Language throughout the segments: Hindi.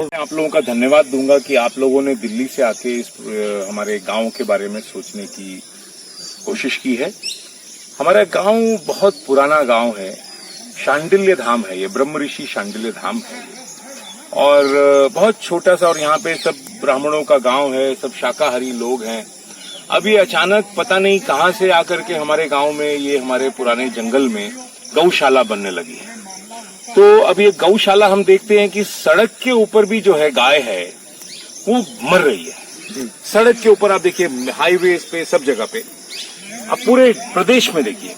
मैं आप लोगों का धन्यवाद दूंगा कि आप लोगों ने दिल्ली से आके इस हमारे गांव के बारे में सोचने की कोशिश की है। हमारा गांव बहुत पुराना गांव है, शांडिल्य धाम है, ये ब्रह्म ऋषि शांडिल्य धाम है और बहुत छोटा सा, और यहाँ पे सब ब्राह्मणों का गांव है, सब शाकाहारी लोग हैं। अभी अचानक पता नहीं कहाँ से आकर के हमारे गांव में, ये हमारे पुराने जंगल में गौशाला बनने लगी है। तो अब ये गौशाला हम देखते हैं कि सड़क के ऊपर भी जो है गाय है वो मर रही है। सड़क के ऊपर आप देखिए, हाईवेज पे, सब जगह पे, अब पूरे प्रदेश में देखिए।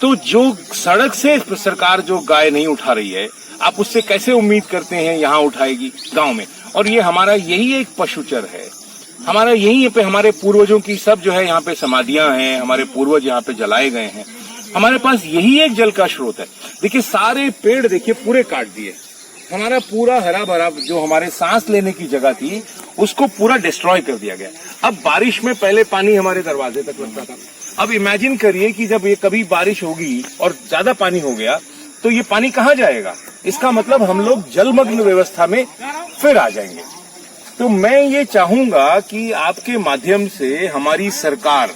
तो जो सड़क से सरकार जो गाय नहीं उठा रही है, आप उससे कैसे उम्मीद करते हैं यहाँ उठाएगी गांव में? और ये हमारा यही एक पशुचर है, हमारा यही पे, हमारे पूर्वजों की सब जो है यहाँ पे समाधियां हैं, हमारे पूर्वज यहाँ पे जलाए गए हैं। हमारे पास यही एक जल का स्रोत है। देखिए सारे पेड़ देखिए पूरे काट दिए, हमारा पूरा हरा भरा जो हमारे सांस लेने की जगह थी उसको पूरा डिस्ट्रॉय कर दिया गया। अब बारिश में पहले पानी हमारे दरवाजे तक लगता था, अब इमेजिन करिए कि जब ये कभी बारिश होगी और ज्यादा पानी हो गया तो ये पानी कहाँ जाएगा? इसका मतलब हम लोग जलमग्न व्यवस्था में फिर आ जाएंगे। तो मैं ये चाहूंगा कि आपके माध्यम से हमारी सरकार,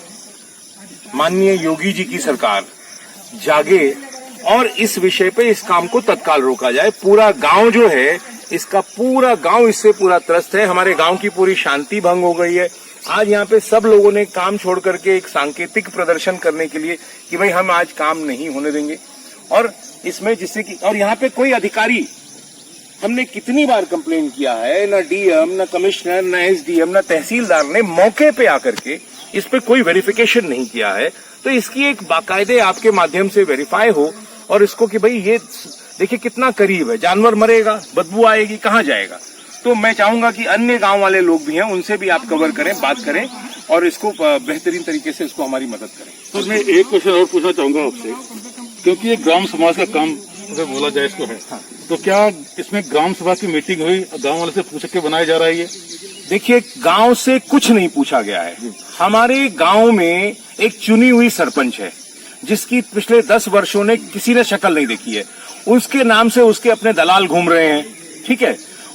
माननीय योगी जी की सरकार जागे और इस विषय पे इस काम को तत्काल रोका जाए। पूरा गांव जो है, इसका पूरा गांव इससे पूरा त्रस्त है। हमारे गांव की पूरी शांति भंग हो गई है। आज यहाँ पे सब लोगों ने काम छोड़ करके एक सांकेतिक प्रदर्शन करने के लिए कि भाई हम आज काम नहीं होने देंगे, और इसमें जिससे कि, और यहाँ पे कोई अधिकारी, हमने कितनी बार कंप्लेन किया है, न डीएम, न कमिश्नर, न एसडीएम, न तहसीलदार ने मौके पे आकर के इस पे कोई वेरिफिकेशन नहीं किया है। तो इसकी एक बाकायदे आपके माध्यम से वेरीफाई हो और इसको कि भाई ये देखिए कितना करीब है, जानवर मरेगा, बदबू आएगी, कहाँ जाएगा? तो मैं चाहूंगा कि अन्य गांव वाले लोग भी हैं, उनसे भी आप कवर करें, बात करें और इसको बेहतरीन तरीके से इसको हमारी मदद करें। तो मैं एक क्वेश्चन और पूछना चाहूंगा आपसे, क्योंकि ये ग्राम समाज का काम अगर बोला जाए इसको है, तो क्या इसमें ग्राम सभा की मीटिंग हुई, गांव वाले से पूछ के बनाया जा रहा है ये? देखिए गांव से कुछ नहीं पूछा गया है। हमारे गांव में एक चुनी हुई सरपंच है जिसकी पिछले 10 वर्षों ने किसी ने शक्ल नहीं देखी है। उसके नाम से उसके अपने दलाल घूम रहे हैं, ठीक है।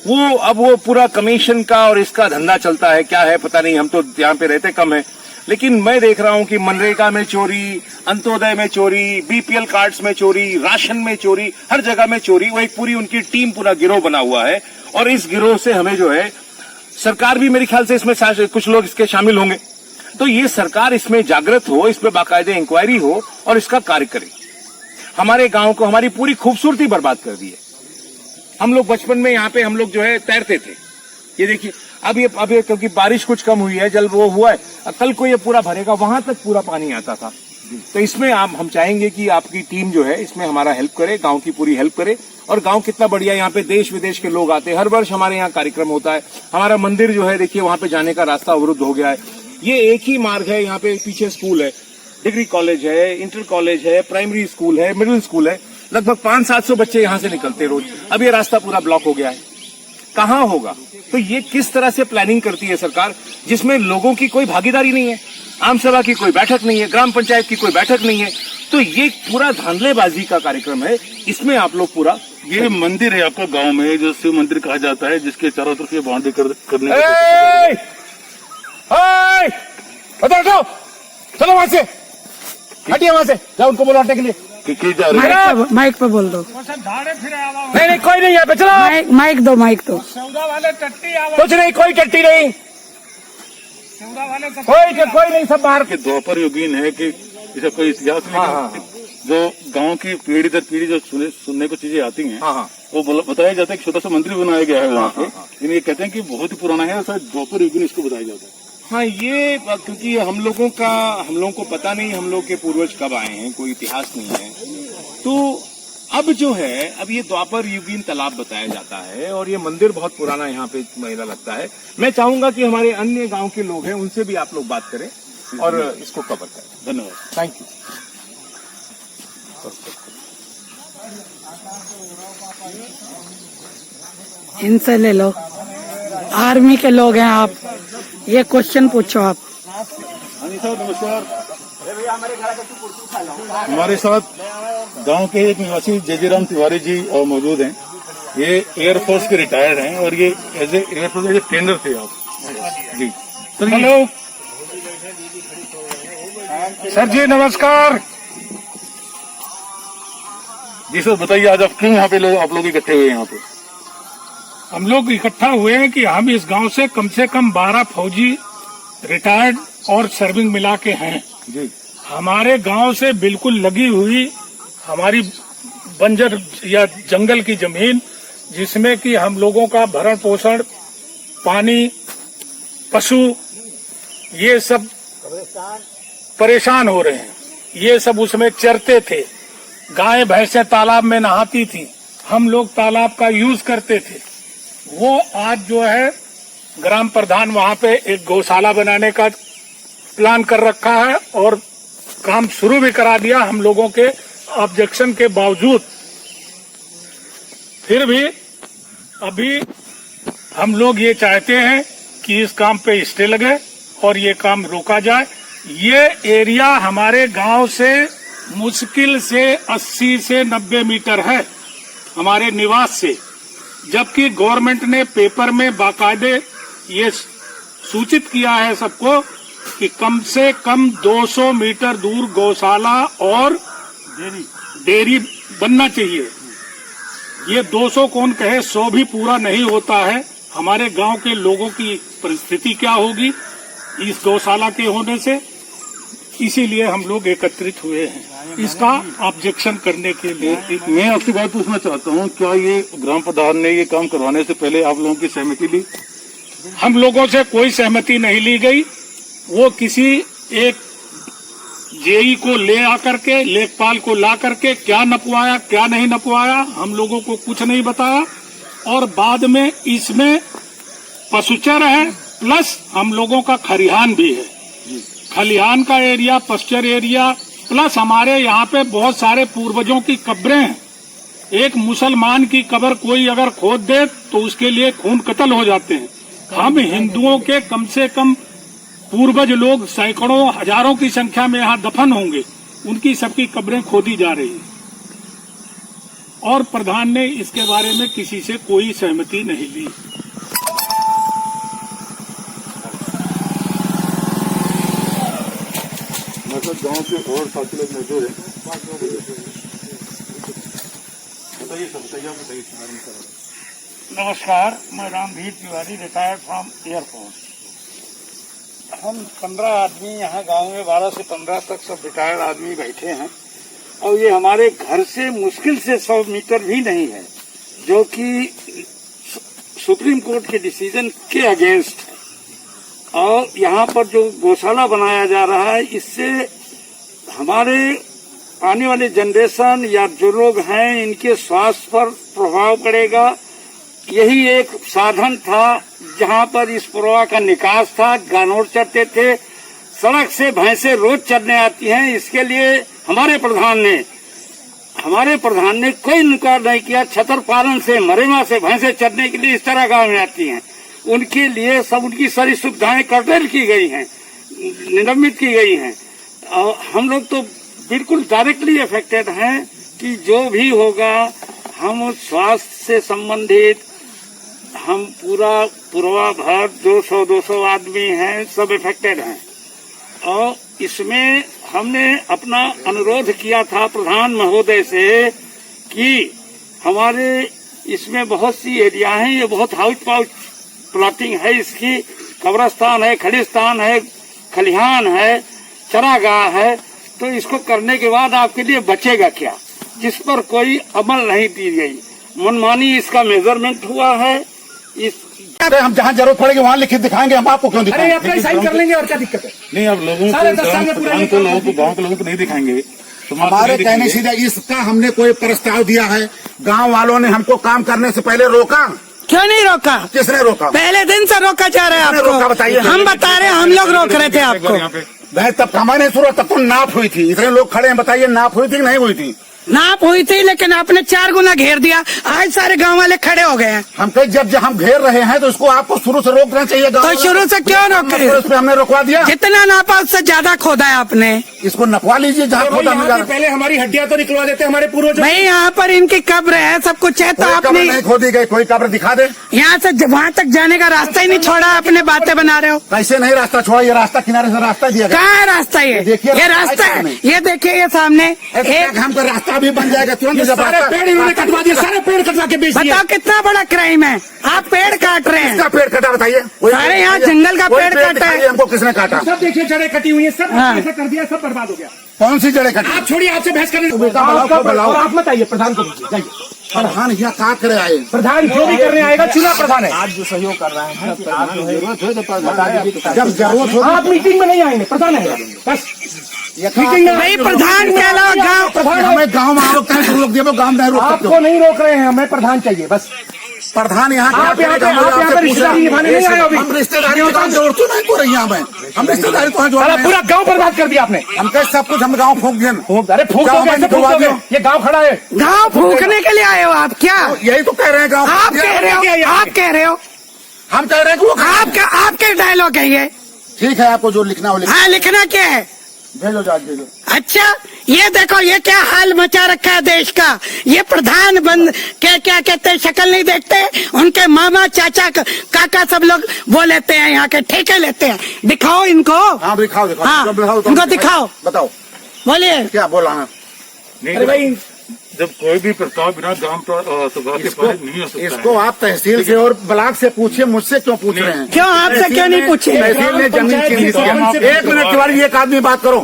वो पूरा कमीशन का और इसका धंधा चलता है, क्या है पता नहीं, हम तो यहाँ पे रहते कम है। लेकिन मैं देख रहा हूँ कि मनरेगा में चोरी, अंत्योदय में चोरी, बीपीएल कार्ड्स में चोरी, राशन में चोरी, हर जगह में चोरी। वो एक पूरी उनकी टीम, पूरा गिरोह बना हुआ है और इस गिरोह से हमें जो है, सरकार भी मेरे ख्याल से इसमें कुछ लोग इसके शामिल होंगे। तो ये सरकार इसमें जागृत हो, इस पे बाकायदे इंक्वायरी हो और इसका कार्य करे। हमारे गांव को, हमारी पूरी खूबसूरती बर्बाद कर दी है। हम लोग बचपन में यहाँ पे हम लोग जो है तैरते थे, ये देखिए अब ये क्योंकि बारिश कुछ कम हुई है, जल वो हुआ है, कल को ये पूरा भरेगा, वहां तक पूरा पानी आता था। तो इसमें हम चाहेंगे कि आपकी टीम जो है इसमें हमारा हेल्प करे, गांव की पूरी हेल्प करे। और गांव कितना बढ़िया, यहाँ पे देश विदेश के लोग आते हैं, हर वर्ष हमारे यहाँ कार्यक्रम होता है। हमारा मंदिर जो है देखिए, वहां पे जाने का रास्ता अवरुद्ध हो गया है। ये एक ही मार्ग है, यहाँ पे पीछे स्कूल है, डिग्री कॉलेज है, इंटर कॉलेज है, प्राइमरी स्कूल है, मिडिल स्कूल है, लगभग 500-700 बच्चे यहाँ से निकलते रोज। अब ये रास्ता पूरा ब्लॉक हो गया है, कहाँ होगा? तो ये किस तरह से प्लानिंग करती है सरकार, जिसमें लोगों की कोई भागीदारी नहीं है, आम सभा की कोई बैठक नहीं है, ग्राम पंचायत की कोई बैठक नहीं है। तो ये पूरा धांधलेबाजी का कार्यक्रम है, इसमें आप लोग पूरा। ये मंदिर है आपका गांव में, जो शिव मंदिर कहा जाता है, जिसके चारों तरफ ये बाउंड्री करने चलो वहां से हटिए, वहां से जाओ, उनको बोलो हटने के लिए। माइक पे बोल दो। नहीं कोई नहीं यहाँ पे, चलो माइक दो, माइक दो। कुछ नहीं, कोई टट्टी नहीं, कोई नहीं, सब बाहर के। द्वापर युगीन है कि इसका कोई इतिहास नहीं। हाँ। जो गांव की पीढ़ी दर पीढ़ी जो सुनने को चीजें आती हैं, हाँ। वो बताया जाता है कि छोटा सा मंदिर बनाया गया है वहाँ पे, लेकिन ये कहते हैं कि बहुत ही पुराना है, शायद द्वापर युगीन इसको बताया जाता है। हाँ, ये क्योंकि हम लोगों को पता नहीं हम लोग के पूर्वज कब आए हैं, कोई इतिहास नहीं है। तो अब जो है, अब ये द्वापर युगीन तालाब बताया जाता है और ये मंदिर बहुत पुराना यहाँ पे मेला लगता है। मैं चाहूंगा कि हमारे अन्य गांव के लोग हैं, उनसे भी आप लोग बात करें और इसको कवर करें। धन्यवाद, थैंक यू। इनसे ले लो, आर्मी के लोग हैं आप, ये क्वेश्चन पूछो आप। नमस्कार। हमारे साथ गांव के एक निवासी जयराम तिवारी जी मौजूद हैं। ये एयरफोर्स के रिटायर्ड हैं और ये as a air force as a trainer थे आप जी सर। हेलो सर जी, नमस्कार। जी सर बताइए, आज आप क्यों यहाँ पे आप लोग इकट्ठे हुए हैं यहाँ पे? हम लोग इकट्ठा हुए हैं कि हम इस गांव से कम 12 फौजी रिटायर्ड और सर्विंग मिला के हैं जी। हमारे गांव से बिल्कुल लगी हुई हमारी बंजर या जंगल की जमीन, जिसमें कि हम लोगों का भरण पोषण, पानी, पशु, ये सब परेशान हो रहे हैं। ये सब उसमें चरते थे, गायें भैंसें तालाब में नहाती थी, हम लोग तालाब का यूज करते थे। वो आज जो है ग्राम प्रधान वहां पे एक गौशाला बनाने का प्लान कर रखा है और काम शुरू भी करा दिया हम लोगों के ऑब्जेक्शन के बावजूद। फिर भी अभी हम लोग ये चाहते हैं कि इस काम पे स्टे लगे और ये काम रोका जाए। ये एरिया हमारे गांव से मुश्किल से 80 से 90 मीटर है हमारे निवास से, जबकि गवर्नमेंट ने पेपर में बाकायदे ये सूचित किया है सबको कि कम से कम 200 मीटर दूर गौशाला और डेयरी बनना चाहिए। ये 200 कौन कहे, 100 भी पूरा नहीं होता है। हमारे गांव के लोगों की परिस्थिति क्या होगी इस गौशाला के होने से, इसीलिए हम लोग एकत्रित हुए हैं इसका ऑब्जेक्शन करने के लिए। मैं आपसे बात पूछना चाहता हूँ, क्या ये ग्राम प्रधान ने ये काम करवाने से पहले आप लोगों की सहमति ली? हम लोगों से कोई सहमति नहीं ली गई। वो किसी एक जेई को ले आकर के, लेखपाल को ला करके क्या नपवाया क्या नहीं नपवाया हम लोगों को कुछ नहीं बताया। और बाद में इसमें पशुचर है प्लस हम लोगों का खलिहान भी है। खलिहान का एरिया, पश्चर एरिया, प्लस हमारे यहाँ पे बहुत सारे पूर्वजों की कब्रें हैं। एक मुसलमान की कब्र कोई अगर खोद दे तो उसके लिए खून कत्ल हो जाते हैं। हम हिंदुओं के कम से कम पूर्वज लोग सैकड़ों हजारों की संख्या में यहाँ दफन होंगे, उनकी सबकी कब्रें खोदी जा रही हैं और प्रधान ने इसके बारे में किसी से कोई सहमति नहीं ली। मतलब गांव के और साथी लोग मौजूद हैं। बताइए। नमस्कार, मैं Ramdhir Tiwari, retired from air force. हम 15 आदमी यहाँ गांव में 12 से 15 तक सब रिटायर्ड आदमी बैठे हैं और ये हमारे घर से मुश्किल से 100 मीटर भी नहीं है, जो कि सुप्रीम कोर्ट के डिसीजन के अगेंस्ट है। और यहाँ पर जो गौशाला बनाया जा रहा है, इससे हमारे आने वाले जनरेशन या जो लोग हैं इनके स्वास्थ्य पर प्रभाव पड़ेगा। यही एक साधन था जहाँ पर इस प्रवाह का निकास था, जानवर चरते थे, सड़क से भैंसें रोज चरने आती हैं। इसके लिए हमारे प्रधान ने कोई इनकार नहीं किया। छतर पालन से, मरेमा से भैंसें चरने के लिए इस तरह गांव में आती हैं, उनके लिए सब उनकी सारी सुविधाएं कर्टल की गई हैं, निलंबित की गई हैं। और हम लोग तो बिल्कुल डायरेक्टली अफेक्टेड हैं कि जो भी होगा, हम स्वास्थ्य से संबंधित हम पूरा भर 200 आदमी हैं, सब इफेक्टेड हैं। और इसमें हमने अपना अनुरोध किया था प्रधान महोदय से कि हमारे इसमें बहुत सी एरिया हैं, ये बहुत हाउस पाउच प्लॉटिंग है, इसकी कब्रस्तान है, खलिस्तान है, खलिहान है, चरागाह है, तो इसको करने के बाद आपके लिए बचेगा क्या, जिस पर कोई अमल नहीं दी गई। मनमानी इसका मेजरमेंट हुआ है। हम जहाँ जरूरत पड़ेगी वहाँ लिखित दिखाएंगे, हम आपको क्यों दिखाएंगे? अरे अपना साइन कर लेंगे और क्या दिक्कत है? नहीं, आप लोगों को गाँव के लोगों को नहीं दिखाएंगे। हमारे कहने से इसका हमने कोई प्रस्ताव दिया है, गांव वालों ने हमको काम करने से पहले रोका। क्यों नहीं रोका? किसने रोका? पहले दिन से रोका जा रहा है रोका आपको। बताइए। हम बता रहे हैं, हम लोग रोक रहे थे आपको। भाई तब कमाने शुरू, तब तो नाप हुई थी, इतने लोग खड़े हैं, बताइए नाप हुई थी कि नहीं हुई थी? नाप हुई थी, लेकिन आपने 4 गुना घेर दिया। आज सारे गांव वाले खड़े हो गए हैं। हम कहीं जब हम घेर रहे हैं तो इसको आपको शुरू से रोकना चाहिए। तो शुरू से क्यों रोके? हमने रोकवा दिया। जितना नापा उससे ज्यादा खोदा है आपने। इसको नपवा लीजिए जहाँ खोदा मिला। पहले हमारी हड्डियां तो निकलवा देते हमारे पूर्वजों। भाई यहाँ पर इनकी कब्र है, सब कुछ है, तो कोई कब्र आपने नहीं खोदी गई, कोई कब्र दिखा दे। यहाँ से वहाँ तक जाने का रास्ता ही नहीं छोड़ा, अपने बातें बना रहे हो। कैसे नहीं रास्ता छोड़ा, ये रास्ता किनारे से रास्ता दिया गया। कहाँ है रास्ता? ये देखिए, ये रास्ता है, नहीं। ये देखिए ये सामने एक। हमको रास्ता भी बन जाएगा तुरंत। सारे पेड़ इन्होंने कटवा दिए, सारे पेड़ कटवा के बेच दिए। बताओ कितना बड़ा क्राइम है, आप पेड़ काट रहे हैं। किसका पेड़ कटा बताइए? सारे यहाँ जंगल का पेड़ काटा है। हमको किसने काटा? सब देखिए जड़ें कटी हुई है, सब हाँ। ऐसा कर दिया, सब बर्बाद हो गया। कौन सी जड़ें कटी? आप छोड़िए, आपसे बहस करने बुलाओ। आप मत आइए, प्रधान को पूछिए, जाइए। प्रधान यहाँ का करे आए? प्रधान जो भी करने आएगा, चुना प्रधान है। जब जरूरत हो आप मीटिंग में नहीं आएंगे, प्रधान है बस। मीटिंग में भाई प्रधान के अलावा गाँव, प्रधान हमें गाँव में रोकते हैं, रोक दिए, गाँव में रोक सकते आपको नहीं रोक रहे हैं, हमें प्रधान चाहिए बस। प्रधान यहाँ आप यहाँ पे रिश्तेदारी निभाने नहीं आए अभी। हम रिश्तेदारी जोड़ तो नहीं को रही यहाँ में, हम रिश्तेदारी तो जोड़ रहे हैं। पूरा गांव बर्बाद कर दिया आपने। हम कैसे सब कुछ हम गाँव फूक दिए। अरे फूक दो, कैसे फूक दोगे? ये गांव खड़ा है। गाँव फूकने के लिए आए हो आप क्या? यही तो कह रहे हैं गाँव। आप कह रहे हो, आप कह रहे हो, हम कह रहे हैं कि वो आपके डायलॉग है ये। ठीक है, आपको जो लिखना हो लिखना। हाँ, लिखना क्या है? भेजो जाके भेजो। अच्छा, ये देखो ये क्या हाल मचा रखा है देश का। ये प्रधान बंद क्या क्या कहते हैं, शक्ल नहीं देखते, उनके मामा चाचा काका सब लोग वो लेते हैं, यहाँ के ठेके लेते हैं। दिखाओ इनको। हाँ दिखाओ दिखाओ। हाँ, जब दिखाओ तो इनको दिखाओ। बताओ बोलिए। क्या बोला है? अरे भाई, जब कोई भी प्रस्ताव बिना ग्राम सभा के पारित नहीं हो सकता इसको आप तहसील से और ब्लॉक से पूछिए, मुझसे क्यों पूछ रहे हैं? क्यों आपसे क्यों नहीं पूछे? तहसील ने जमीन चिन्हित किया। एक मिनट तिवारी, एक आदमी बात करो।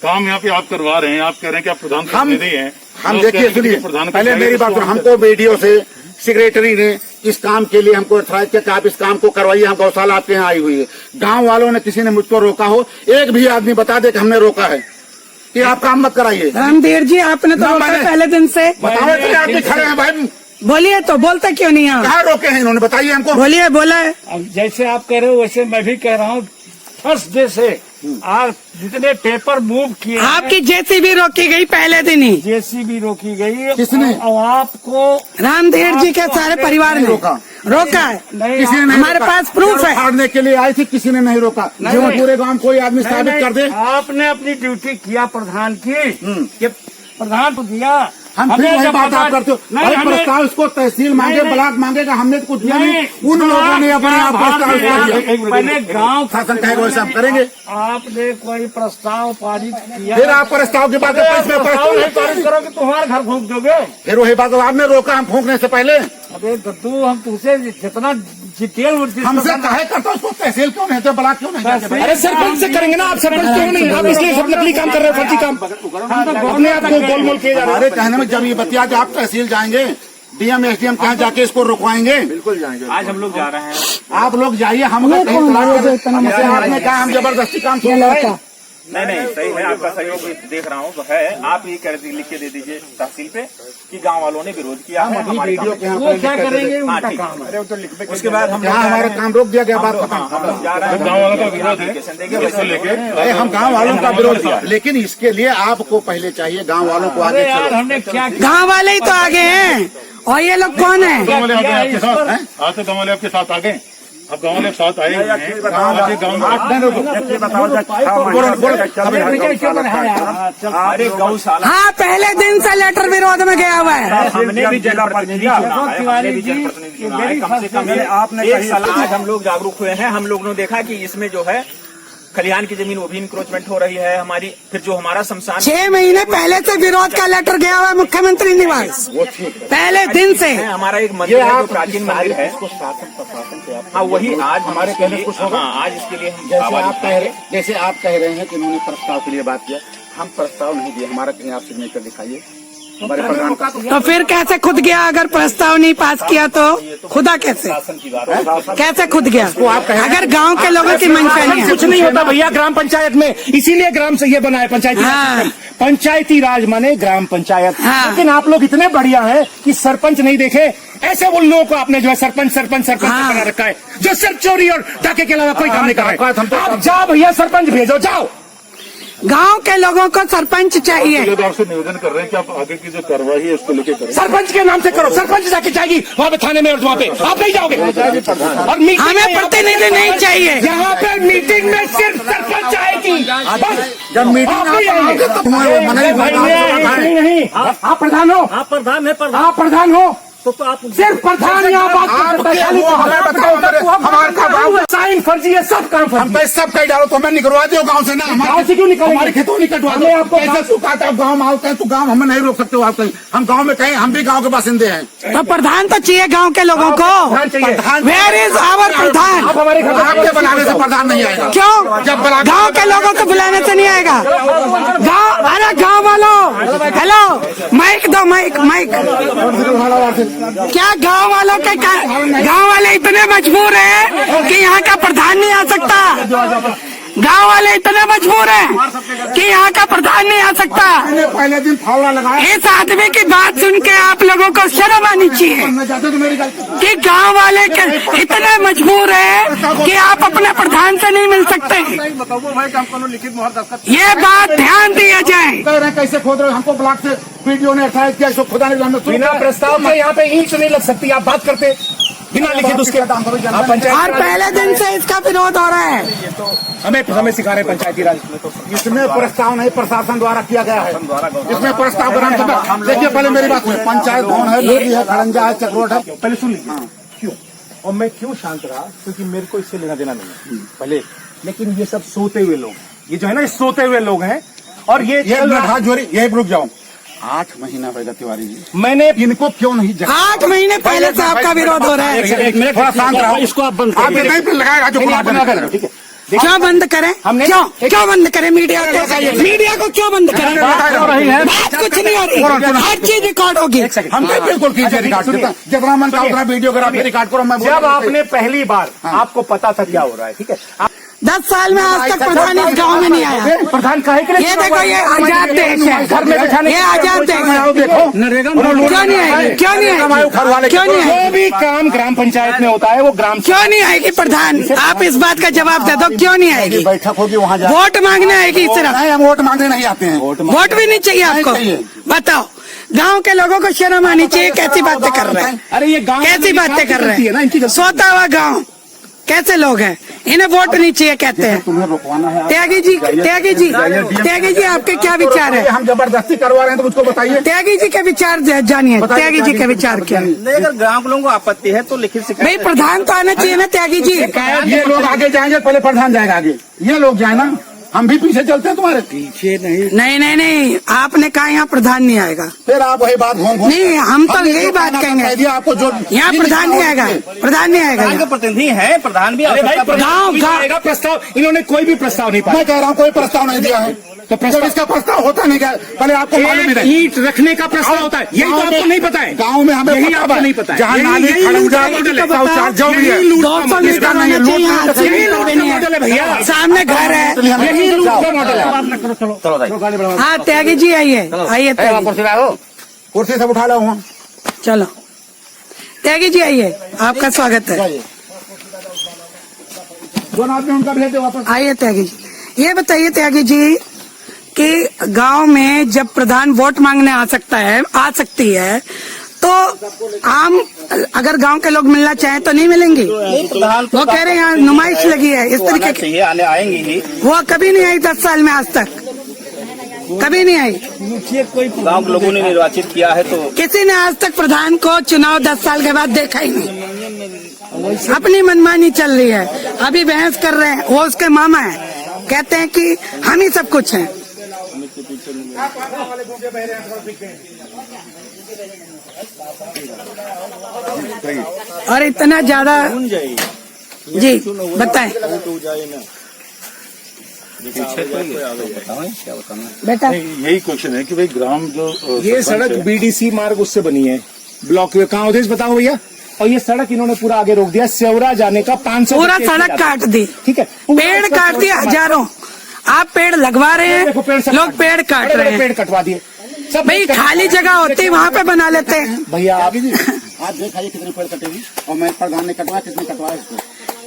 काम यहाँ पे आप करवा रहे हैं, आप कह रहे हैं कि आप प्रधान प्रतिनिधि हैं। हम देखिए सुनिए, पहले मेरी बात सुनो। हमको वीडियो से सेक्रेटरी ने इस काम के लिए हमको अथॉराइज किया कि आप इस काम को करवाइए, हम गौशाला आपके यहाँ आई हुई है। गाँव वालों ने किसी ने मुझको रोका हो, एक भी आदमी बता दे कि हमने रोका है कि आप काम मत कराइए। रामधीर जी, आपने तो रोका पहले दिन से। बताओ, इतने आदमी खड़े हैं भाई, बोलिए तो, बोलते क्यों नहीं आप? कहाँ रोके हैं इन्होंने, बताइए हमको। बोलिए, बोला है। अब जैसे आप कह रहे हो वैसे मैं भी कह रहा हूँ। फर्स्ट डे से आज जितने पेपर मूव किए, आपकी जेसीबी रोकी गई पहले दिन ही। जेसीबी रोकी गई। किसने? और आपको रामधीर जी के सारे परिवार ने रोका है। किसी ने नहीं हमारे रोका। पास प्रूफ है। फाड़ने के लिए आई थी, किसी ने नहीं रोका। जो पूरे गांव कोई आदमी साबित कर दे। आपने अपनी ड्यूटी किया प्रधान की, कि प्रधान को दिया। हम फिर हमें वही जब बात पता- आप करते हो। नहीं, भाई हमें- प्रस्ताव इसको तहसील मांगे, नहीं, ब्लॉक मांगेगा, हमने तो कुछ दिया नहीं। नहीं, उन लोगों ने अपने आप प्रस्ताव किया। पहले गांव शासन कहेगा वैसे हम करेंगे। आपने कोई प्रस्ताव पारित किया, फिर आप प्रस्ताव के बाद प्रस्ताव नहीं पारित करोगे तो हमारे घर फूंक दोगे। फिर वही बात, आपने रोका हम फूंकने से पहले। अबे दद्दू, हम तुझसे जितना डिटेल हमसे कहे करता उसको तहसील क्यों नहीं, ब्लॉक क्यों नहीं करते भाई? अरे सरपंच से करेंगे ना, आप सरपंच क्यों नहीं? आप इसलिए सब नकली काम कर रहे हो, फर्जी काम। अपने आप को गोलमोल किए जा रहे हमारे कहने में जब ये बतिया कि आप तहसील जाएंगे, डीएम एसडीएम कहाँ जाके इसको रुकवाएंगे? बिल्कुल जाएंगे। आज हम लोग जा रहे हैं। आप लोग जाइए, हम आपने कहा हम जबरदस्ती काम किया है। नहीं सही है, आपका सहयोग देख रहा हूँ तो है। आप ये लिख के दे दीजिए तहसील पे कि गांव वालों ने विरोध किया है हमारे काम में। वो क्या करेंगे, हाँ, उनका ठीक काम है। है। उसके बाद हम यहाँ हमारा काम रोक दिया गया, बात खत्म। हम लोग जा रहे हैं, गाँव वालों का विरोध है एप्लीकेशन देंगे, इसको लेके। अरे हम गांव वालों का विरोध किया, लेकिन इसके लिए आपको पहले चाहिए गांव वालों को आगे अरे यार, चलो। हमने क्या किया? गाँव वाले ही तो आगे हैं, और ये लोग कौन है? गाँव वाले आगे आपके साथ हैं? आज तो गाँव वाले आपके साथ आ गए, अब गाँव वाले साथ आए हुए हैं। गाँव अरे गौशाला हाँ, पहले दिन से लेटर विरोध में गया हुआ है। हमने भी जनप्रतिनिधि चुना है, हमने भी जनप्रतिनिधि चुना है। कम से कम एक साल आज हम लोग जागरूक हुए हैं। हम लोगों ने देखा कि इसमें जो है खलिहान की जमीन वो भी इंक्रोचमेंट हो रही है हमारी। फिर जो हमारा शमशान 6 महीने पहले से विरोध का लेटर गया हुआ है मुख्यमंत्री निवास, पहले दिन से। है, हमारा एक मंदिर है जो प्राचीन मंदिर है। हाँ, वही आज हमारे कहने कुछ होगा। हाँ, आज इसके लिए हम जैसे आवाज आप कह रहे, जैसे आप कह रहे हैं कि उन्होंने प्रस्ताव के लिए बात किया, हम प्रस्ताव नहीं दिए, हमारा कहीं आप सिग्नेचर दिखाइए हमारे प्रधान का। तो फिर कैसे खुद गया? अगर प्रस्ताव नहीं पास किया तो खुदा कैसे? शासन की बात है। कैसे खुद गया? अगर गांव के लोगों की मंशा नहीं है। कुछ नहीं होता भैया ग्राम पंचायत में, इसीलिए ग्राम से ये बना है पंचायती राज हाँ। सिस्टम। पंचायती राज माने ग्राम पंचायत। हाँ। लेकिन आप लोग इतने बढ़िया हैं कि सरपंच नहीं देखे, ऐसे उन लोगों को आपने जो है सरपंच हाँ। बना रखा है, जो सिर्फ चोरी और डाके के अलावा कोई काम नहीं कर रहे। हम तो- आप जाओ भैया, सरपंच भेजो, जाओ। गांव के लोगों को सरपंच चाहिए। तो आपसे निवेदन कर रहे हैं कि आप आगे की जो कार्रवाई है उसको लेके करें। सरपंच के नाम से करो, सरपंच जाके जाएगी वहाँ पे थाने में और वहाँ पे आप नहीं जाओगे। और मीटिंग हमें प्रतिनिधि नहीं चाहिए। यहाँ पे मीटिंग में सिर्फ सरपंच आएगी। जब मीटिंग नहीं, आप प्रधान हो, आप प्रधान है, आप प्रधान हो तो आप सिर्फ प्रधान यहाँ बात हमारा साइन फर्जी है, सब काम हम पे सब कहीं डालो तो हमें निकलवा दो गांव से ना। गाँव से क्यों निकलेंगे? हमारे खेतों नहीं कटवा दो। आपको ऐसा सुखाता है गाँव में आते हैं तो गाँव हमें नहीं रोक सकते हो आप कहीं। हम गाँव में कहीं, हम भी गाँव के बासिंदे हैं। तो प्रधान तो चाहिए गांव के लोगों को। वेयर इज आवर प्रधान? आपके बनाने से प्रधान नहीं आएगा। क्यों? जब गांव के लोगों को बुलाने से नहीं आएगा। गांव, अरे गांव वालों, हेलो, माइक दो, माइक माइक। क्या गांव वालों के गांव वाले इतने मजबूर हैं कि यहाँ का प्रधान नहीं आ सकता? गांव वाले इतने मजबूर हैं कि यहाँ का प्रधान नहीं आ सकता। पहले दिन फावड़ा लगाया। इस आदमी की बात सुन के आप लोगों को शर्म आनी चाहिए कि गांव वाले इतने मजबूर हैं कि आप अपने प्रधान से नहीं मिल सकते। ये बात ध्यान दिया जाए। कह रहे हैं कैसे खोद रहे हो? हमको ब्लॉक से वीडियो ने अटैच किया, इसको खुदा ने बिना प्रस्ताव के यहाँ पे ईंट नहीं लग सकती। आप बात करते बिना लिखित उसके आप पंचायत और पहले दिन से इसका विरोध हो रहा है। हमें सिखा रहे पंचायती राज। इसमें प्रस्ताव नहीं प्रशासन द्वारा किया गया है। इसमें प्रस्ताव ग्राम देखिए, पहले मेरी बात सुनिए। पंचायत भवन है, लोधी है, खड़ंजा है, चक्रोट है। पहले सुन लीजिए क्यों, और मैं क्यों शांत रहा, क्योंकि मेरे को इससे लेना देना नहीं है पहले। लेकिन ये सब सोते हुए लोग, ये जो है ना, ये सोते हुए लोग हैं। और ये हाथ जोड़ी, यही रुक जाओ। 8 महीना पहले तिवारी जी, मैंने इनको क्यों नहीं 8 महीने पहले से आपका विरोध हो रहा है। थोड़ा शांत रहो। इसको आप बंद आप नहीं पे लगाएगा जो ठीक है। क्यों बंद करें? क्यों बंद करें? मीडिया को क्यों बंद करें? बात कुछ नहीं हो रही, हर चीज रिकॉर्ड होगी। हम बिल्कुल कीजिए रिकॉर्ड, जितना मन का उतना वीडियोग्राफी रिकॉर्ड करो। मैं जब आपने पहली बार, आपको पता था क्या हो रहा है, ठीक है। 10 साल में आज तक प्रधान इस गांव में नहीं आया। प्रधान काहे के लिए? ये देखो, ये आजाद देश है, घर में बिठाने, ये आजाद देश है। देखो क्यों नहीं आएगी? क्यों नहीं आएगी? क्यों नहीं जो आएगी? भी काम ग्राम पंचायत में होता है वो ग्राम क्यों नहीं आएगी? प्रधान, आप इस बात का जवाब दे दो, क्यों नहीं आएगी? बैठक होगी वहाँ जा। वोट मांगने आएगी सिर्फ? नहीं, हम वोट मांगने नहीं आते हैं। वोट भी नहीं चाहिए आपको? बताओ, गांव के लोगों को शर्म आनी चाहिए। कैसी बातें कर रहे हैं? अरे ये गाँव कैसी बातें कर रहे हैं? सोता हुआ गांव, कैसे लोग हैं? इन्हें वोट नहीं चाहिए कहते हैं। तुम्हें रुकवाना है। त्यागी जी आपके क्या विचार है? हम जबरदस्ती करवा रहे हैं तो मुझको बताइए। त्यागी जी के विचार जानिए। त्यागी जी के विचार क्या है? नहीं, अगर गांव के लोगों को आपत्ति है तो लिखित शिकायत। भाई प्रधान तो आना चाहिए ना त्यागी जी। ये लोग आगे जाएंगे, पहले प्रधान जाएगा आगे। ये लोग जाए ना, हम भी पीछे चलते हैं तुम्हारे पीछे। नहीं, आपने कहा यहाँ प्रधान नहीं आएगा। फिर आप वही बात घूम नहीं, हम तो यही बात कहेंगे, आपको जो यहाँ प्रधान नहीं आएगा। प्रधान नहीं आएगा प्रधान के प्रतिनिधि है, प्रधान भी गाँव प्रस्ताव, इन्होंने कोई भी प्रस्ताव नहीं पाया। मैं कह रहा हूँ कोई प्रस्ताव नहीं दिया है। तो इसका प्रस्ताव होता नहीं क्या? पहले आपको मालूम ही नहीं। ईंट रखने का प्रस्ताव होता है, यही तो आपको नहीं पता है। गाँव में हमें यही आपको नहीं पता है। जहाँ नाली खड़ंजा जो भी है, 200 मीटर होना चाहिए भैया। सामने घर है, यही लूट का मॉडल है। हाँ त्यागी जी आइए, कुर्सी से उठा लो वहाँ। चलो त्यागी जी आइए, आपका स्वागत है। दोनों आदमी उनका भेज दो वापस। आइए त्यागी जी, ये बताइए त्यागी जी कि गांव में जब प्रधान वोट मांगने आ सकती है तो आम अगर गांव के लोग मिलना चाहें तो नहीं मिलेंगी? वो कह रहे हैं यहाँ नुमाइश लगी है इस तरीके की। आएंगे ही। वो कभी नहीं आई 10 साल में, आज तक कभी नहीं आई। गांव के लोगों ने निर्वाचित किया है तो किसी ने आज तक प्रधान को चुनाव 10 साल के बाद देखा ही नहीं। अपनी मनमानी चल रही है। अभी बहस कर रहे हैं, वो उसके मामा है, कहते हैं कि हम ही सब कुछ हैं। और इतना ज्यादा जी बताएं बेटा। यही क्वेश्चन है कि भाई ग्राम जो ये सड़क बीडीसी मार्ग उससे बनी है, ब्लॉक कहाँ होते बताओ भैया। और ये सड़क इन्होंने पूरा आगे रोक दिया, सेवरा जाने का 500 पूरा सड़क काट दी, ठीक है। पेड़ काट दिया हजारों। आप पेड़ लगवा रहे हैं, लोग पेड़ काट रहे हैं। पेड़ कटवा दिए सब। भाई खाली जगह होती वहाँ पे बना लेते हैं भैया। आप देखिए कितनी पेड़ कटेगी। और मैं प्रधान ने कटवाया, किसने कटवाया इसको?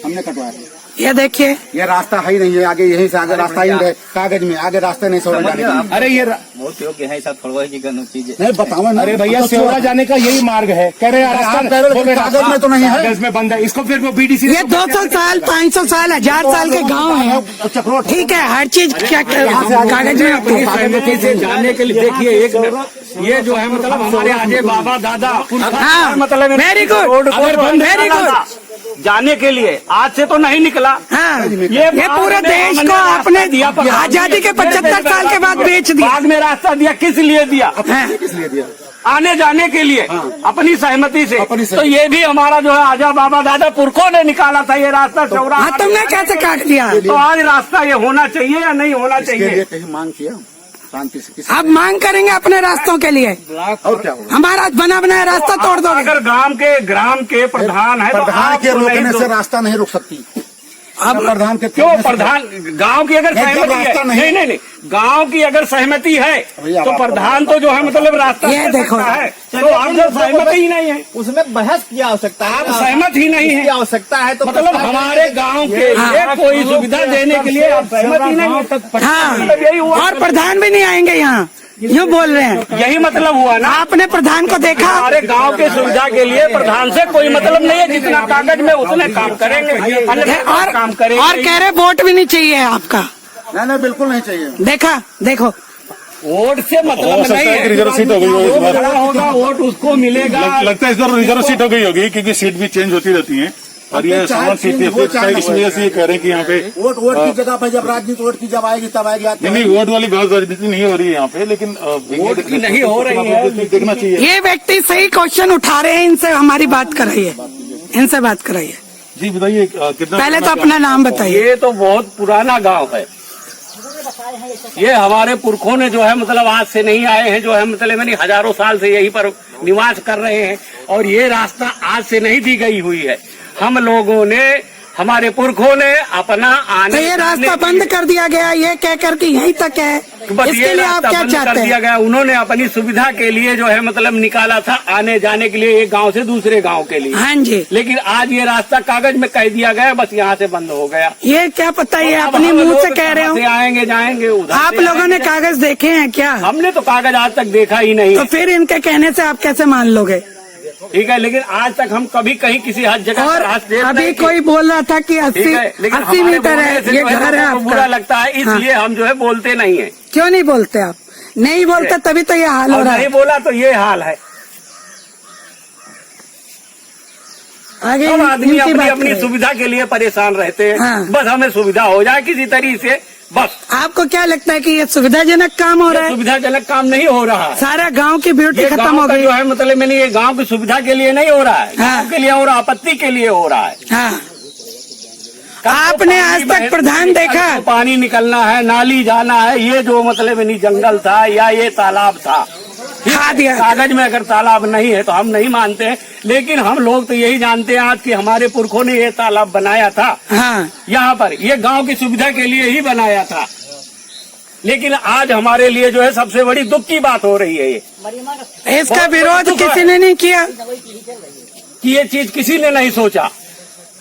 हमने कटवाया। ये देखिए, ये रास्ता है ही नहीं है, आगे यहीं से आगे रास्ता ही नहीं है, कागज में आगे रास्ते नहीं सोना जाने का। अरे ये बहुत योग्य है सब थोड़ा ही चीजें। नहीं बताओ ना। अरे भैया सेवरा जाने का यही मार्ग है, कह रहे हैं रास्ता आप कह रहे हो कि कागज में तो नहीं है। कागज में बंद है, इसको फिर वो बीडीसी ये 200 साल 500 साल 1000 साल के गांव हैं, चक्रोट ठीक है, हर चीज क्या कागज में होती है। से जाने के लिए देखिए ये जो है मतलब हमारे आजे बाबा दादा हाँ, मतलब वेरी गुड, वेरी गुड। जाने के लिए आज से तो नहीं निकला। हाँ, ये पूरे देश को आपने आजादी के 75 साल के बाद बेच दिया। बाद में रास्ता दिया, किस लिए दिया? हाँ, किस लिए दिया? आने जाने के लिए, अपनी सहमति से। अपनी सहमति। तो ये भी हमारा जो है आजा बाबा दादा पुरखों ने निकाला था ये रास्ता चौड़ा। हाँ, तुमने कैसे काट दिया? तो आज रास्ता ये होना चाहिए या नहीं होना इसके चाहिए? लिए कहीं मांग किया शांति से? आप मांग करेंगे अपने रास्तों के लिए? और क्या होगा? हमारा बना बनाया रास्ता तोड़ दोगे? अगर ग्राम के प्रधान है तो प्रधान आप के तो नहीं रोकने दो- से रास्ता नहीं रुक सकती। अब प्रधान के क्यों प्रधान गांव की अगर नहीं, जब सहमति रास्ता है नहीं- नहीं गांव की अगर सहमति है भैया, तो आप- प्रधान तो जो है मतलब रास्ता ये दे देखो। सकता है। तो आप जो सहमति ही नहीं है, उसमें बहस की आवश्यकता है, आप सहमत ही नहीं है। आवश्यकता है तो मतलब हमारे गांव के लिए कोई सुविधा देने के लिए आप सहमत ही नहीं है। हाँ, मतलब यही हुआ। और प्रधान भी नहीं आएंगे यहाँ, यूँ बोल रहे हैं। यही मतलब हुआ ना। आपने प्रधान को देखा? हमारे गांव के सुविधा के लिए प्रधान से कोई मतलब नहीं है, जितना कागज में उतने काम करेंगे और काम करेंगे। और कह रहे वोट भी नहीं चाहिए आपका। नहीं बिल्कुल नहीं चाहिए। देखा, देखो, वोट से मतलब नहीं है। रिजर्व सीट हो गई होगी इस बार। खड़ा होगा वोट उसको मिलेगा। लगता है इस बार रिजर्व सीट हो गई होगी, क्योंकि सीट भी चेंज होती रहती है और ये समान सीट थी, इस वजह से ये कह रहे हैं कि यहाँ पे वोट की जगह पर जब राजनीति वोट की जब आएगी तब आएगी। नहीं वोट वाली बहुत राजनीति नहीं हो रही है यहाँ पे, लेकिन वोट की नहीं हो रही है। देखना चाहिए। ये व्यक्ति सही क्वेश्चन उठा रहे हैं, इनसे हमारी बात कराइए, इनसे बात कराइए। जी बताइए कितना। पहले तो अपना नाम बताइए। ये तो बहुत पुराना गांव है, ये हमारे पुरखों ने जो है मतलब आज से नहीं आए हैं, जो है मतलब यानी हजारों साल से यहीं पर निवास कर रहे हैं। और ये रास्ता आज से नहीं दी गई हुई है, हम लोगों ने, हमारे पुरखों ने अपना आने तो ये रास्ता बंद कर दिया गया, ये कह कर के यहीं तक है, बस इसके ये लिए आप रास्ता क्या बंद चाहते कर दिया हैं? गया। उन्होंने अपनी सुविधा के लिए जो है मतलब निकाला था, आने जाने के लिए एक गांव से दूसरे गांव के लिए। हाँ जी, लेकिन आज ये रास्ता कागज में कह दिया गया, बस यहाँ से बंद हो गया। ये क्या पता, ये अब अपने हम मुंह लोग से कह रहे कहाँ से हो? आएंगे जाएंगे उधर आप से लोगों ने आएंगे। कागज देखे हैं क्या? हमने तो कागज आज तक देखा ही नहीं तो है। फिर इनके कहने से आप कैसे मान लोगे? ठीक है, लेकिन आज तक हम कभी कहीं किसी हर जगह और पर हाथ देख अभी नहीं कोई बोल रहा था कि ठीक 80 है, लेकिन 80 हमारे मीटर बोलने है, से ये जो है घर है लोगों को बुरा आपका। लगता है, इसलिए हम जो है बोलते नहीं है। क्यों नहीं बोलते आप? नहीं बोलते तभी तो ये हाल हो और रहा नहीं है। बोला तो ये हाल है। आगे सब आदमी इनकी अपनी बात अपनी करें। सुविधा के लिए परेशान रहते हैं। हाँ। बस हमें सुविधा हो जाए किसी तरीके से, बस। आपको क्या लगता है कि ये सुविधाजनक काम हो रहा है? सुविधाजनक काम नहीं हो रहा है। सारा गांव की ब्यूटी ये खत्म गांव हो का गई। जो है मतलब मैंने ये गांव की सुविधा के लिए नहीं हो रहा है, हाँ। गांव के लिए हो रहा, आपत्ति के लिए हो रहा है। हाँ, आपने आज तक प्रधान देखा? तो पानी निकलना है, नाली जाना है, ये जो मतलब नहीं जंगल था या ये तालाब था, खा दिया। कागज में अगर तालाब नहीं है तो हम नहीं मानते हैं, लेकिन हम लोग तो यही जानते हैं आज कि हमारे पुरखों ने ये तालाब बनाया था। हाँ, यहाँ पर ये गांव की सुविधा के लिए ही बनाया था। लेकिन आज हमारे लिए जो है सबसे बड़ी दुख की बात हो रही है ये, इसका बहुत विरोध दुख है। किसी ने नहीं किया। कि ये चीज किसी ने नहीं सोचा।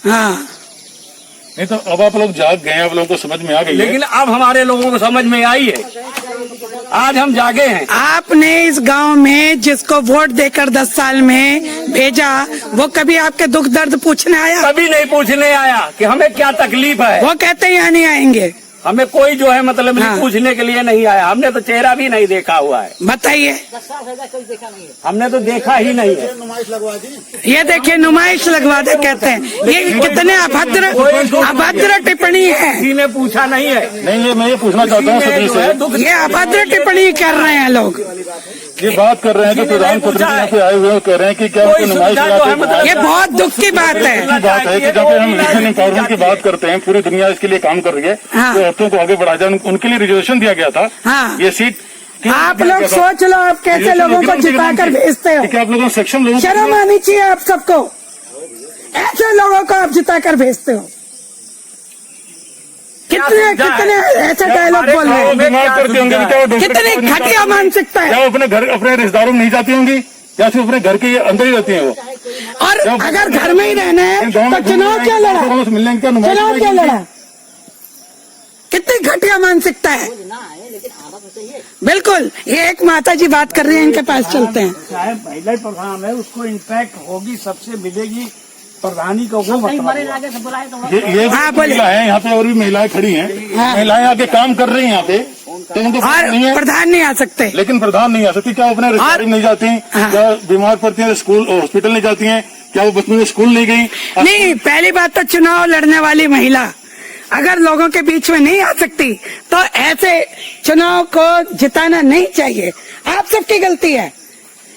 हाँ, नहीं तो अब आप लोग जाग गए हैं, आप लोगों को समझ में आ गई है। लेकिन अब हमारे लोगों को समझ में आई है, आज हम जागे हैं। आपने इस गांव में जिसको वोट देकर 10 साल में भेजा, वो कभी आपके दुख दर्द पूछने आया? कभी नहीं पूछने आया कि हमें क्या तकलीफ है। वो कहते यहाँ नहीं आएंगे। हमें कोई जो है मतलब हाँ। नहीं पूछने के लिए नहीं आया, हमने तो चेहरा भी नहीं देखा हुआ है, बताइए। हमने तो देखा ही नहीं है। नुमाइश लगवा दी। ये देखिए, नुमाइश लगवा दे कहते हैं। ये कितने अभद्र टिप्पणी है। किसी ने पूछा नहीं है। नहीं मैं ये पूछना चाहता हूँ सभी से, ये अभद्र टिप्पणी कर रहे हैं लोग। ये बात कर रहे हैं कि प्रधानमंत्री यहाँ पे आए हुए हैं, कह रहे हैं कि क्या कोई उनको नुमाइश सुविधा लगा जो के है मतलब ये बहुत दुख की बात है। की बात है कि जब हम विमेन एम्पावरमेंट की बात करते हैं, पूरी दुनिया इसके लिए काम कर रही है, हाँ। तो औरतों को आगे बढ़ाया जाए, उनके लिए रिजर्वेशन दिया गया था। हाँ। ये सीट आप लोग सोच लो, आप कैसे लोगों को जिता कर भेजते हो। क्या आप लोगों सक्षम लोगों शर्म आनी चाहिए आप सबको। ऐसे लोगों को आप जिता कर भेजते हो। कितने ऐसे डायलॉग बोल रहे हैं। बीमार करते होंगे, क्या वो डॉक्टर कितनी घटिया मानसिकता क्या है। वो अपने घर अपने रिश्तेदारों में नहीं जाती होंगी? या सिर्फ अपने घर के अंदर ही रहती हैं वो? और अगर घर में ही रहना है तो चुनाव क्या लड़ा, मिलने का चुनाव क्या लड़ा? कितनी घटिया मानसिकता है। बिल्कुल, ये एक माता जी बात कर रही है, इनके पास चलते हैं। चाहे महिला प्रधान है, उसको इम्पैक्ट होगी, सबसे मिलेगी प्रधानी को वो बताओ। ये हाँ, बोलिए। महिला है यहाँ पे, और भी महिलाएं खड़ी हैं, महिलाएं आके काम कर रही हैं यहाँ पे, तो उनको और नहीं है, प्रधान नहीं आ सकते। लेकिन प्रधान नहीं आ सकती। क्या वो अपने रिश्तेदारी नहीं जाती हैं? हाँ। क्या बीमार पड़ती हैं स्कूल हॉस्पिटल नहीं जाती हैं? क्या वो बचपन में स्कूल नहीं गई? नहीं, पहली बात तो चुनाव लड़ने वाली महिला अगर लोगों के बीच में नहीं आ सकती तो ऐसे चुनाव को जिताना नहीं चाहिए। आप सबकी गलती है,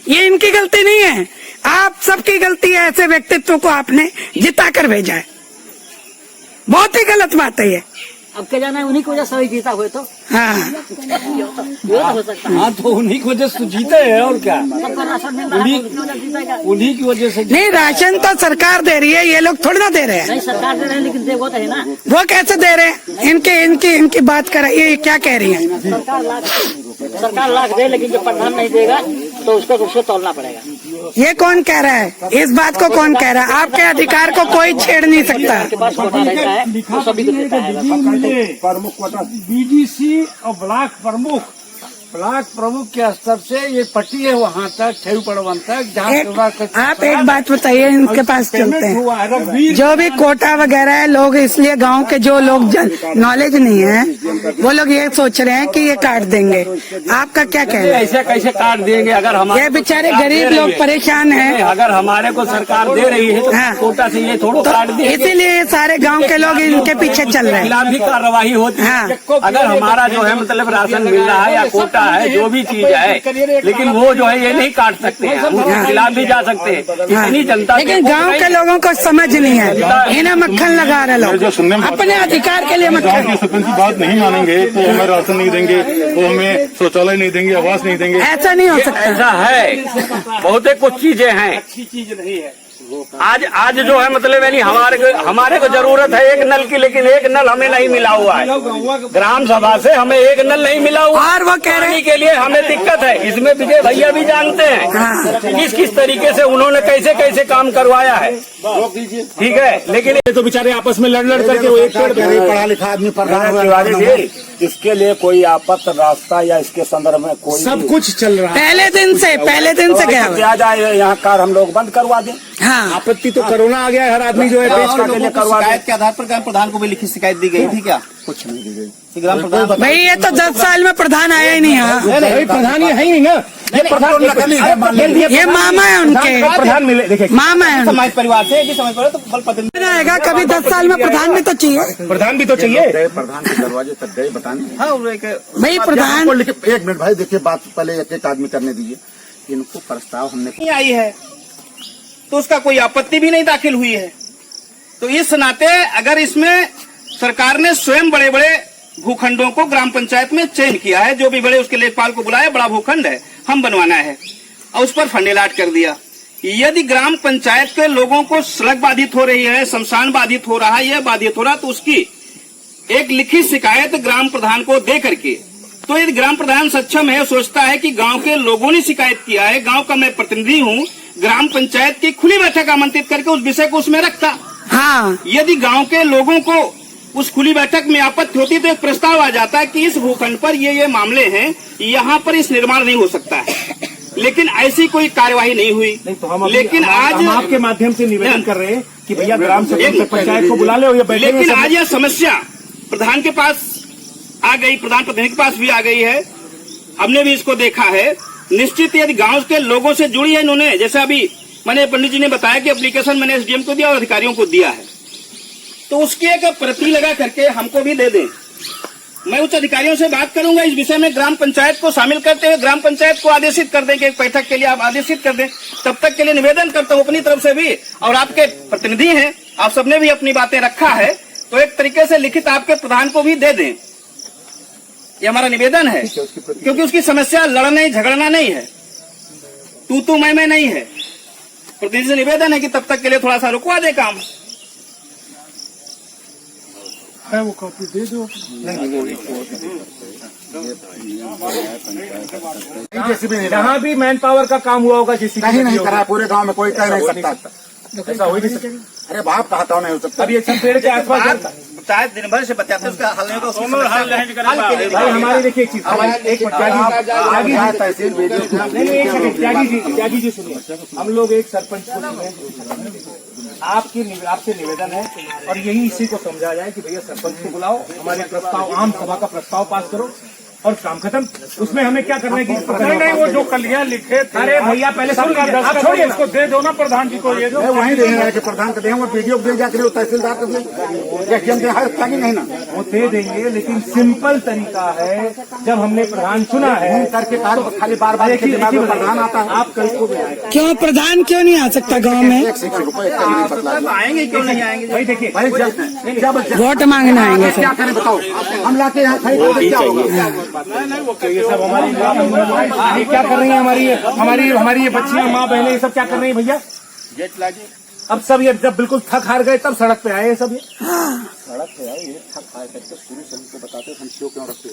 ये इनकी गलती नहीं है, आप सबकी गलती है। ऐसे व्यक्तित्व को आपने जिता कर भेजा है, बहुत ही गलत बात है ये। अब क्या जाना है, उन्हीं की वजह से जीता हुए तो हाँ, हो सकता है। हाँ, तो उन्हीं की वजह से जीते हैं, और क्या, सबका राशन मिल रहा है, उन्हीं की वजह से। नहीं, राशन तो सरकार दे रही है, ये लोग थोड़ी ना दे रहे हैं। नहीं सरकार दे रहे हैं, लेकिन वो तो है ना, वो कैसे दे रहे हैं? इनकी बात कर, ये क्या कह रही है? सरकार लाख दे, लेकिन जो प्रधान नहीं देगा तो उसको तोलना पड़ेगा। ये कौन कह रहा है? इस बात को कौन कह रहा है? आपके अधिकार को कोई छेड़ नहीं सकता। के पास कोटा रहता है, वो सभी को देता है। प्रमुख बीडीसी और ब्लॉक प्रमुख के स्तर से ये पट्टी है वहाँ तक, ठेऊपड़वन तक, जहाँ आप एक बात बताइए, इनके पास चलते हैं। जो भी कोटा वगैरह है, लोग इसलिए गांव के जो लोग नॉलेज नहीं है वो लोग ये सोच रहे हैं कि ये काट देंगे। आपका क्या कहना है? ऐसे कैसे काट देंगे? अगर हमारे ये बेचारे गरीब लोग परेशान हैं। अगर हमारे को सरकार दे रही है तो हाँ। कोटा से ये थोड़ा तो काट देंगे। इसीलिए ये सारे गांव के लोग इनके पीछे चल रहे हैं। खिलाफ भी कार्रवाई होती है। हाँ। अगर हमारा जो है मतलब राशन मिल रहा है या कोटा है, जो भी चीज है, लेकिन वो जो है ये नहीं काट सकते हैं, उनके खिलाफ भी जा सकते हैं। इतनी जनता, लेकिन गांव के लोगों को समझ नहीं है, इन्हें मक्खन लगा रहे लोग अपने अधिकार के लिए गाँव मक्खन। के सरपंच की बात नहीं मानेंगे तो हमें राशन नहीं देंगे, तो हमें शौचालय नहीं देंगे, आवास नहीं देंगे। ऐसा नहीं हो सकता। ऐसा है, बहुत कुछ चीजें हैं, अच्छी चीज नहीं है। आज जो है मतलब यानी हमारे को जरूरत है एक नल की, लेकिन एक नल हमें नहीं मिला हुआ है। ग्राम सभा से हमें एक नल नहीं मिला हुआ, और वो कह रहे हैं के लिए हमें दिक्कत है। इसमें विजय भैया भी जानते हैं किस तरीके से उन्होंने कैसे कैसे काम करवाया है, ठीक है। लेकिन ये तो बेचारे आपस में लड़ करके वो एक पेड़ पढ़ा लिखा आदमी तिवारी जी, इसके लिए कोई आपत्त रास्ता या इसके संदर्भ में कोई सब कुछ चल रहा है। पहले दिन से गया हुआ है। आ जाए यहाँ कार हम लोग बंद करवा दें। हाँ, आपत्ति तो कोरोना आ गया है, हर आदमी जो है पेश करने के लिए करवा दे। शिकायत के आधार पर ग्राम प्रधान को भी लिखित शिकायत दी गई थी क्या? कुछ नहीं दी गई। ग्राम प्रधान भाई ये तो 10 साल में प्रधान आया ही नहीं। यहाँ भाई प्रधान ये है ही ना, ये प्रधान ये मामा है उनके, प्रधान मिले, देखिए मामा है उनके। समाज परिवार से कि समाज परिवार तो बल प्रतिनिधि आएगा कभी 10 साल में प्रधान भी तो चाहिए। प्रधान भी तो चाहिए। प्रधान के दरवाजे तक गए बताने। हाँ भाई प्रधान आपको लिखे, एक मिनट भाई देखिए, बात पहले एक आदमी करने दीजिए। इनको प्रस्ताव हमने नहीं आई है तो उसका कोई आपत्ति भी नहीं दाखिल हुई है। तो इस नाते अगर इसमें सरकार ने स्वयं बड़े बड़े भूखंडों को ग्राम पंचायत में चयन किया है, जो भी बड़े उसके लेखपाल को बुलाया, बड़ा भूखंड है हम बनवाना है, और उस पर फंड अलाट कर दिया। यदि ग्राम पंचायत के लोगों को सड़क बाधित हो रही है, शमशान बाधित हो रहा है, यह बाधित हो रहा, तो उसकी एक लिखित शिकायत ग्राम प्रधान को दे करके, तो यदि ग्राम प्रधान सक्षम है, सोचता है कि गांव के लोगों ने शिकायत किया है, गांव का मैं प्रतिनिधि हूं, ग्राम पंचायत की खुली बैठक आमंत्रित करके उस विषय को उसमें रखता। हाँ, यदि गांव के लोगों को उस खुली बैठक में आपत्ति होती तो एक प्रस्ताव आ जाता है कि इस भूखंड पर ये मामले हैं, यहाँ पर इस निर्माण नहीं हो सकता है, लेकिन ऐसी कोई कार्यवाही नहीं हुई। तो लेकिन आज हम आपके माध्यम से निवेदन कर रहे हैं कि भैया ग्राम सभा पंचायत को बुला ले और ये बैठेंगे। लेकिन आज यह समस्या प्रधान के पास आ गई, प्रधान प्रतिनिधि के पास भी आ गई है, हमने भी इसको देखा है। निश्चित यदि गांव के लोगों से जुड़ी है इन्होंने, जैसे अभी मैंने पंडित जी ने बताया कि एप्लीकेशन मैंने एसडीएम को दिया और अधिकारियों को दिया है, तो उसकी एक प्रति लगा करके हमको भी दे दें। मैं उच्च अधिकारियों से बात करूंगा इस विषय में, ग्राम पंचायत को शामिल करते हुए ग्राम पंचायत को आदेशित कर दें कि एक बैठक के लिए आप आदेशित कर दें। तब तक के लिए निवेदन करता हूं अपनी तरफ से भी, और आपके प्रतिनिधि हैं, आप सबने भी अपनी बातें रखा है, तो एक तरीके से लिखित आपके प्रधान को भी दे दें। ये हमारा निवेदन है, क्योंकि उसकी समस्या लड़ने झगड़ना नहीं है, तू मैं नहीं है। प्रतिनिधि से निवेदन है कि तब तक के लिए थोड़ा सा रुकवा दे काम। वो कॉपी दे दो। जेसीबी नहीं जहाँ भी मैन पावर का काम हुआ होगा जिस कहीं नहीं करा, पूरे गांव में कोई कह नहीं सकता। ऐसा हो ही नहीं सकता। अरे बाप कहता हूँ नहीं हो सकता। अब ये सब पेड़ के आसपास शायद दिन भर से बताते हैं, उसका हल नहीं होगा, उसकी समस्या हल के लिए भाई हमारी देखिए एक चीज, हमारी एक त्यागी जी सुनिए, हम लोग एक सरपंच को आपसे निवेदन है और यही इसी को समझा जाए कि भैया सरपंच को बुलाओ, हमारे प्रस्ताव आम सभा का प्रस्ताव पास करो और काम खत्म। उसमें हमें क्या करना है कि नहीं वो जो कलियां लिखे, अरे भैया पहले सब आप छोड़िए, इसको दे दो ना प्रधान जी को, ये दो वहीं दे रहे हैं कि प्रधान को देंगे, पीडीओ को दे जाकर तहसीलदार को नहीं ना वो दे देंगे, लेकिन सिंपल तरीका है। जब हमने प्रधान चुना है करके खाली बार बार प्रधान आता है। आप कल को भी आए, क्यों प्रधान क्यों नहीं आ सकता गांव में? आएंगे क्यों नहीं आएंगे? भाई देखिए वोट मांगना आएंगे सर। क्या करें बताओ, हम लाके यहाँ खरीद क्या होगा? ये सब हमारी ये क्या कर रही है, हमारी ये बच्चियां माँ बहनें ये सब क्या कर रही है भैया? अब सब ये जब बिल्कुल थक हार गए तब सड़क पे आए सब ये। सड़क पे आए, ये थक हार करके शुरू से हमको बताते हम क्यों रखते